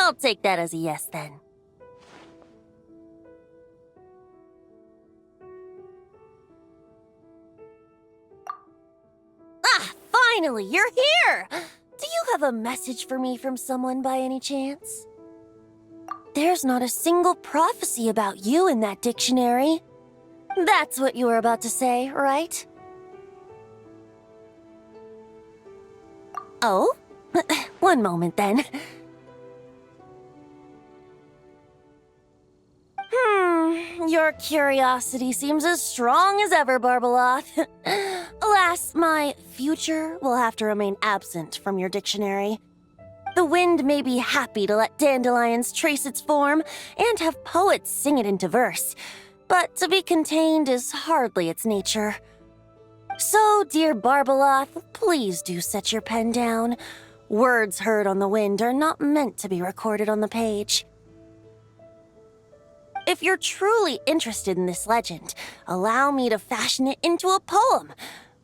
I'll take that as a yes then. Ah, finally, you're here! Do you have a message for me from someone by any chance? There's not a single prophecy about you in that dictionary. That's what you were about to say, right? Oh? One moment, then. Your curiosity seems as strong as ever, Barbeloth. Alas, my future will have to remain absent from your dictionary. The wind may be happy to let dandelions trace its form and have poets sing it into verse, but to be contained is hardly its nature. So, dear Barbeloth, please do set your pen down. Words heard on the wind are not meant to be recorded on the page. If you're truly interested in this legend, allow me to fashion it into a poem.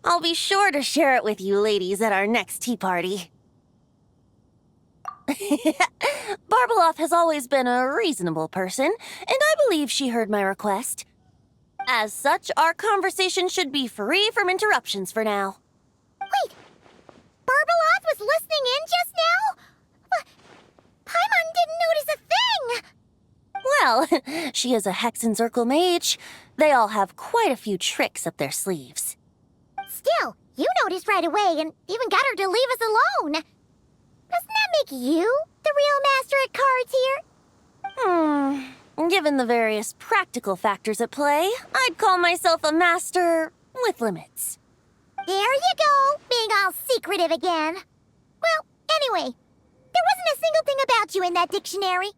I'll be sure to share it with you ladies at our next tea party. Barbeloth has always been a reasonable person, and I believe she heard my request. As such, our conversation should be free from interruptions for now. Wait, Barbeloth was listening in just now? Paimon didn't notice a thing! Well, she is a Hexenzirkel mage. They all have quite a few tricks up their sleeves. Still, you noticed right away and even got her to leave us alone. Doesn't that make you the real master at cards here? Given the various practical factors at play, I'd call myself a master with limits. There you go, being all secretive again. Well, anyway, there wasn't a single thing about you in that dictionary.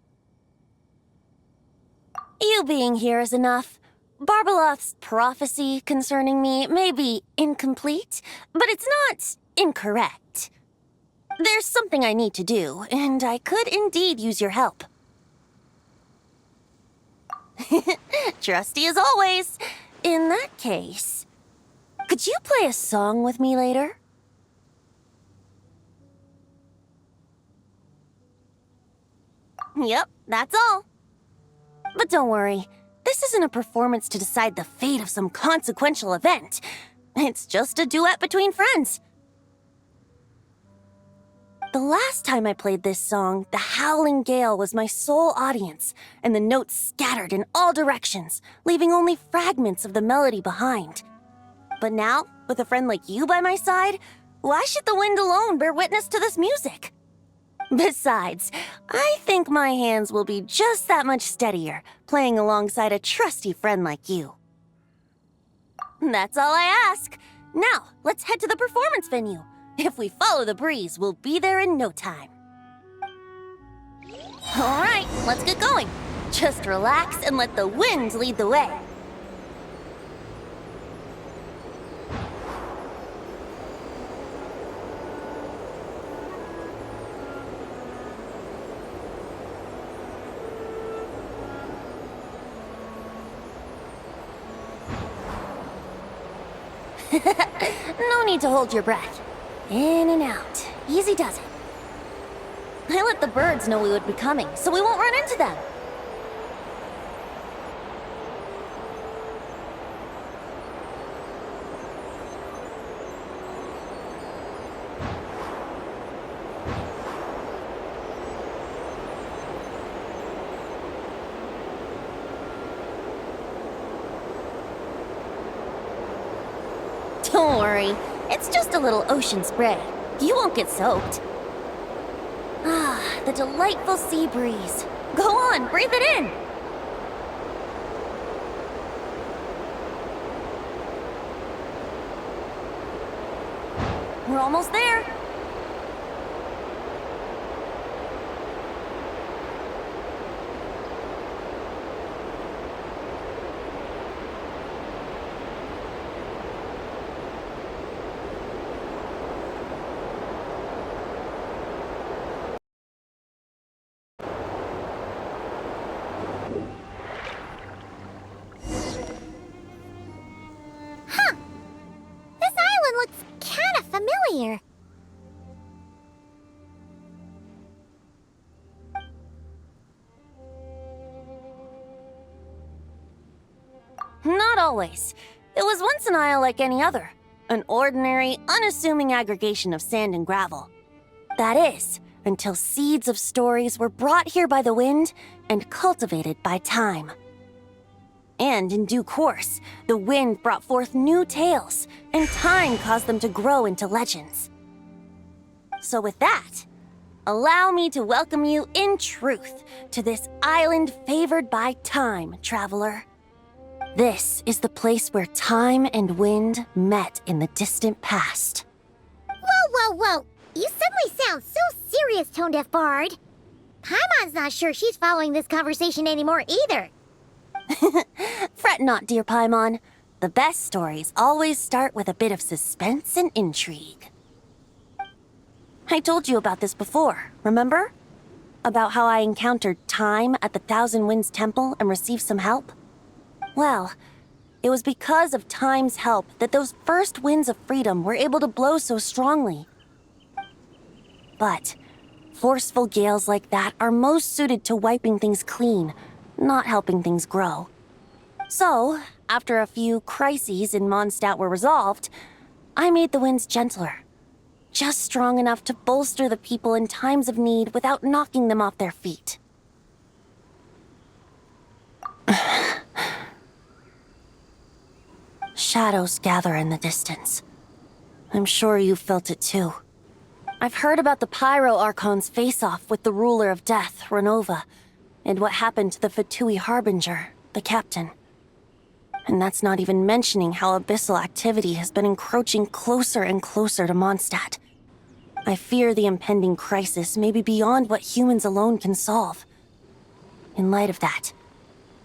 You being here is enough. Barbeloth's prophecy concerning me may be incomplete, but it's not incorrect. There's something I need to do, and I could indeed use your help. Trusty as always. In that case, could you play a song with me later? Yep, that's all. But don't worry, this isn't a performance to decide the fate of some consequential event. It's just a duet between friends. The last time I played this song, the howling gale was my sole audience, and the notes scattered in all directions, leaving only fragments of the melody behind. But now, with a friend like you by my side, why should the wind alone bear witness to this music? Besides, I think my hands will be just that much steadier, playing alongside a trusty friend like you. That's all I ask. Now, let's head to the performance venue. If we follow the breeze, we'll be there in no time. All right, let's get going. Just relax and let the wind lead the way. No need to hold your breath. In and out. Easy does it. I let the birds know we would be coming, so we won't run into them. Don't worry, it's just a little ocean spray. You won't get soaked. Ah, the delightful sea breeze. Go on, breathe it in. We're almost there. This island looks kinda familiar. always, it was once an isle like any other. An ordinary, unassuming aggregation of sand and gravel. That is, until seeds of stories were brought here by the wind and cultivated by time. And in due course, the wind brought forth new tales, and time caused them to grow into legends. So with that, allow me to welcome you in truth to this island favored by time, traveler. This is the place where time and wind met in the distant past. Whoa! You suddenly sound so serious, Tone Deaf Bard. Paimon's not sure she's following this conversation anymore either. Fret not, dear Paimon. The best stories always start with a bit of suspense and intrigue. I told you about this before, remember? About how I encountered time at the Thousand Winds Temple and received some help? Well, it was because of time's help that those first winds of freedom were able to blow so strongly. But forceful gales like that are most suited to wiping things clean, not helping things grow. So, after a few crises in Mondstadt were resolved, I made the winds gentler. Just strong enough to bolster the people in times of need without knocking them off their feet. Shadows gather in the distance. I'm sure you felt it too. I've heard about the Pyro Archon's face-off with the ruler of death, Renova, and what happened to the Fatui Harbinger, the captain. And that's not even mentioning how abyssal activity has been encroaching closer and closer to Mondstadt. I fear the impending crisis may be beyond what humans alone can solve. In light of that,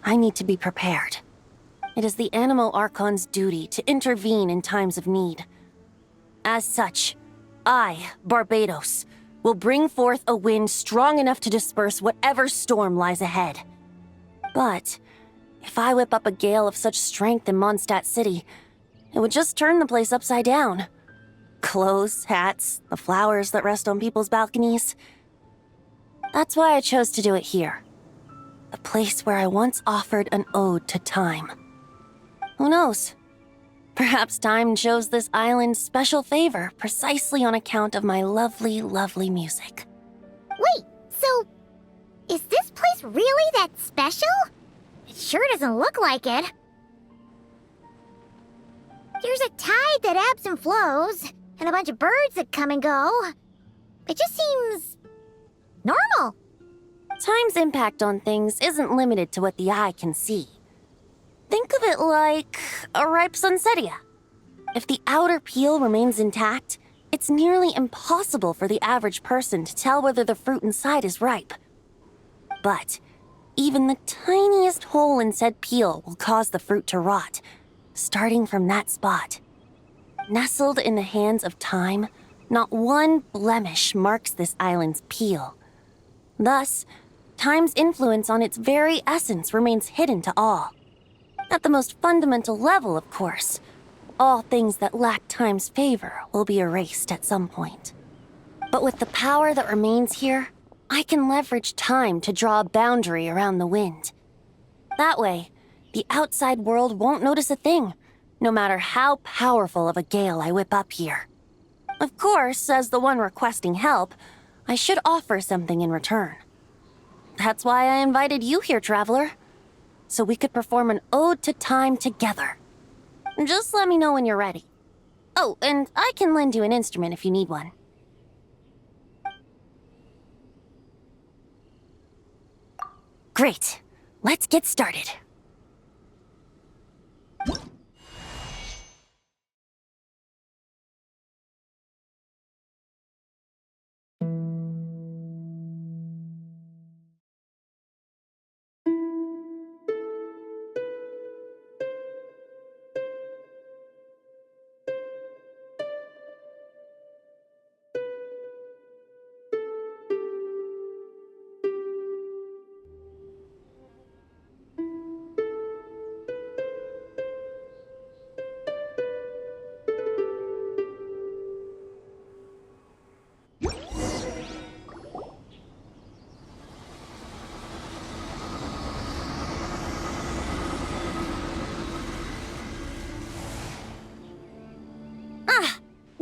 I need to be prepared. It is the Animo Archon's duty to intervene in times of need. As such, I, Barbados, will bring forth a wind strong enough to disperse whatever storm lies ahead. But if I whip up a gale of such strength in Mondstadt City, it would just turn the place upside down. Clothes, hats, the flowers that rest on people's balconies. That's why I chose to do it here. The place where I once offered an ode to time. Who knows? Perhaps time shows this island special favor precisely on account of my lovely, lovely music. Wait, so is this place really that special? It sure doesn't look like it. There's a tide that ebbs and flows, and a bunch of birds that come and go. It just seems normal. Time's impact on things isn't limited to what the eye can see. Think of it like a ripe sunsetia. If the outer peel remains intact, it's nearly impossible for the average person to tell whether the fruit inside is ripe. But even the tiniest hole in said peel will cause the fruit to rot, starting from that spot. Nestled in the hands of time, not one blemish marks this island's peel. Thus, time's influence on its very essence remains hidden to all. At the most fundamental level, of course, all things that lack time's favor will be erased at some point. But with the power that remains here, I can leverage time to draw a boundary around the wind. That way, the outside world won't notice a thing, no matter how powerful of a gale I whip up here. Of course, as the one requesting help, I should offer something in return. That's why I invited you here, traveler. So we could perform an ode to time together. Just let me know when you're ready. Oh, and I can lend you an instrument if you need one. Great. Let's get started.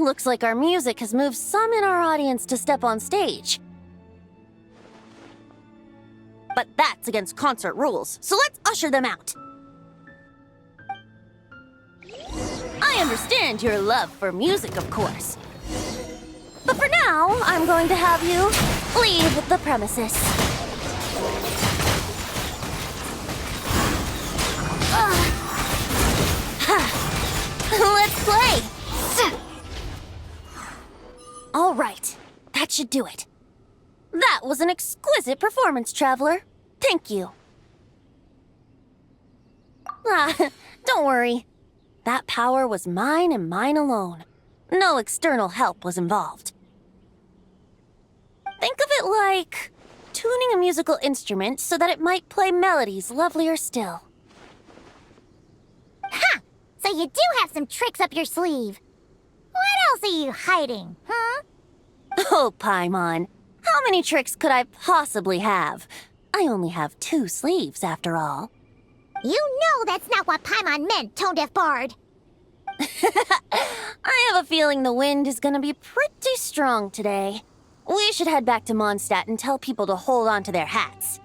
Looks like our music has moved some in our audience to step on stage. But that's against concert rules, so let's usher them out. I understand your love for music, of course. But for now, I'm going to have you leave the premises. Let's play! All right, that should do it. That was an exquisite performance, Traveler. Thank you. Don't worry. That power was mine and mine alone. No external help was involved. Think of it like tuning a musical instrument so that it might play melodies lovelier still. Ha! So you do have some tricks up your sleeve. What else are you hiding, huh? Oh, Paimon. How many tricks could I possibly have? I only have 2 sleeves, after all. You know that's not what Paimon meant, tone-deaf bard. I have a feeling the wind is gonna be pretty strong today. We should head back to Mondstadt and tell people to hold on to their hats.